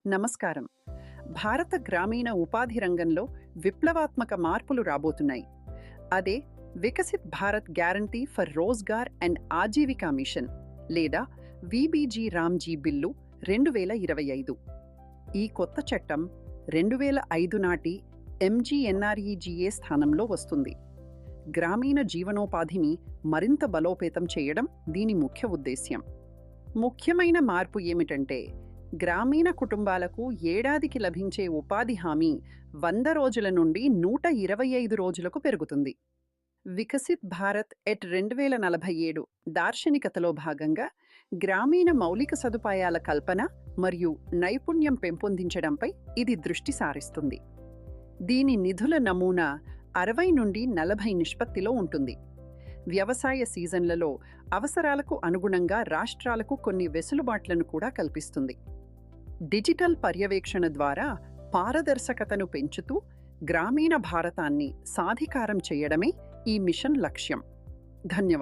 నమస్కారం. భారత గ్రామీణ ఉపాధి రంగంలో విప్లవాత్మక మార్పులు రాబోతున్నాయి. అదే Viksit Bharat guarantee for Rozgar and Ajeevika mission లేదా విబిజి రామ్జీ బిల్లు 2025. ఈ కొత్త చట్టం 2005 నాటి ఎంజీఎన్ఆర్ఈజీఏ స్థానంలో వస్తుంది. గ్రామీణ జీవనోపాధిని మరింత బలోపేతం చేయడం దీని ముఖ్య ఉద్దేశ్యం. ముఖ్యమైన మార్పు ఏమిటంటే, గ్రామీణ కుటుంబాలకు ఏడాదికి లభించే ఉపాధి హామీ 100 రోజుల నుండి 125 రోజులకు పెరుగుతుంది. వికసిత్ భారత్ ఎట్ 2047 దార్శనికతలో భాగంగా గ్రామీణ మౌలిక సదుపాయాల కల్పన మరియు నైపుణ్యం పెంపొందించడంపై ఇది దృష్టి సారిస్తుంది. దీని నిధుల నమూనా 60 నుండి 40 నిష్పత్తిలో ఉంటుంది. వ్యవసాయ సీజన్లలో అవసరాలకు అనుగుణంగా రాష్ట్రాలకు కొన్ని వెసులుబాట్లను కూడా కల్పిస్తుంది. డిజిటల్ పర్యవేక్షణ ద్వారా పారదర్శకతను పెంచుతూ గ్రామీణ భారతాన్ని సాధికారం చేయడమే ఈ మిషన్ లక్ష్యం. ధన్యవాదాలు.